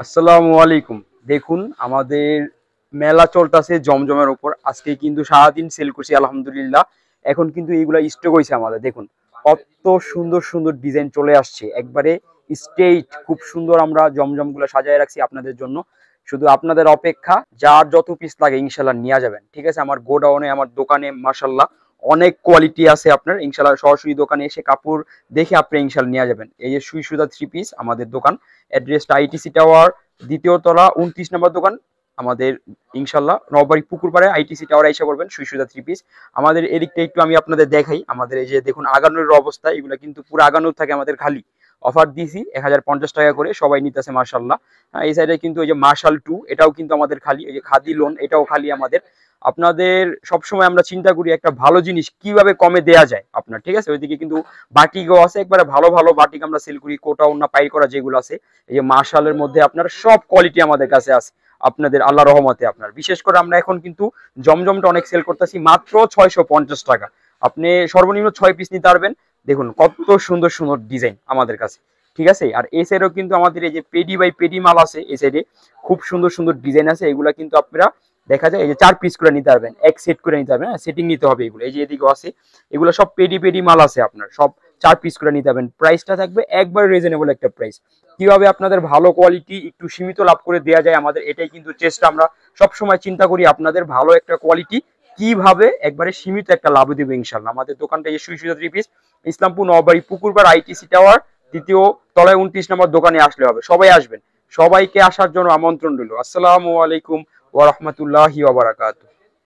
আসসালামু আলাইকুম। দেখুন আমাদের মেলা চলতেছে জমজমের উপর। আজকে কিন্তু সারাদিন সেল করছি আলহামদুলিল্লাহ। এখন কিন্তু এইগুলা স্টক হয়েছে আমাদের। দেখুন কত সুন্দর সুন্দর ডিজাইন চলে আসছে, একবারে স্টেট খুব সুন্দর। আমরা জমজমগুলো সাজায় রাখছি আপনাদের জন্য। শুধু আপনাদের অপেক্ষা, যার যত পিস লাগে ইনশাল্লাহ নিয়ে যাবেন। ঠিক আছে, আমার গোডাউনে আমার দোকানে মাশাল্লাহ অনেক কোয়ালিটি আছে আপনার। ইনশাল্লাহ সরাসরি দোকানে এসে কাপড় দেখে আপনি ইনশাল্লাহ নিয়ে যাবেন। এই যে সুই সুতা 3 পিস আমাদের দোকান, অ্যাড্রেসটা আইটিসি টাওয়ার, দ্বিতীয় তলা, 29 নম্বর দোকান আমাদের। ইনশাল্লাহ নববাড়ি পুকুর পাড়ে আইটিসি টাওয়ার এসে করবেন। সুই সুতা 3 পিস আমাদের এদিকটা একটু আমি আপনাদের দেখাই। আমাদের এই যে দেখুন আগানোর অবস্থা, এগুলো কিন্তু পুরো আগানোর থাকে আমাদের। খালি অফার দিয়েছি 1050 টাকা করে, সবাই নিতেছে মার্শাল্লাহ। এই সাইডে কিন্তু ওই যে মার্শাল 2, এটাও কিন্তু আমাদের খালি। এই যে খাদি লোন, এটাও খালি আমাদের। আপনাদের সবসময় আমরা চিন্তা করি একটা ভালো জিনিস কিভাবে কমে দেয়া যায় আপনার। ঠিক আছে, ওইদিকে কিন্তু বাটিকও আছে, একবারে ভালো ভালো বাটিক আমরা সেল করি। কোটা ওন্না পাইর করা যেগুলো আছে, এই যে মার্শালের মধ্যে আপনার সব কোয়ালিটি আমাদের কাছে আছে আপনাদের আল্লাহ রহমতে। আপনার বিশেষ করে আমরা এখন কিন্তু জমজমটা অনেক সেল করতেছি মাত্র 650 টাকা। আপনি সর্বনিম্ন 6 পিস নিতে পারবেন। দেখুন কত সুন্দর সুন্দর ডিজাইন আমাদের কাছে। ঠিক আছে, আর এই সাইডেও কিন্তু আমাদের এই যে পেডি বাই পেডি মাল আছে। এই সাইডে খুব সুন্দর সুন্দর ডিজাইন আছে। এগুলা কিন্তু আপনারা দেখা যায় এই যে 4 পিস করে নিতে পারবেন, এক সেট করে নিতে পারবেন। সেটিং নিতে হবে এগুলো। এই যে এদিকেও আছে, এগুলো সব পেডি পেডি মাল আছে আপনার। সব 4 পিস করে নিতে পারবেন। প্রাইসটা থাকবে একবার রিজনেবল একটা প্রাইস। কিভাবে আপনাদের ভালো কোয়ালিটি একটু সীমিত লাভ করে দেওয়া যায়, আমাদের এটাই কিন্তু চেষ্টা। আমরা সব সময় চিন্তা করি আপনাদের ভালো একটা কোয়ালিটি কিভাবে একবারে সীমিত একটা লাভ দিবে ইনশাল্লাহ। আমাদের দোকানটা এই সুই সুতা 3 পিস, ইসলামপুর নববাড়ি পুকুরপাড় আইটিসি টাওয়ার, দ্বিতীয় তলায় 29 নম্বর দোকানে আসলে হবে। সবাই আসবেন, সবাইকে আসার জন্য আমন্ত্রণ রইল। আসসালামু আলাইকুম ওয়া রাহমাতুল্লাহি ওয়া বারাকাতুহু।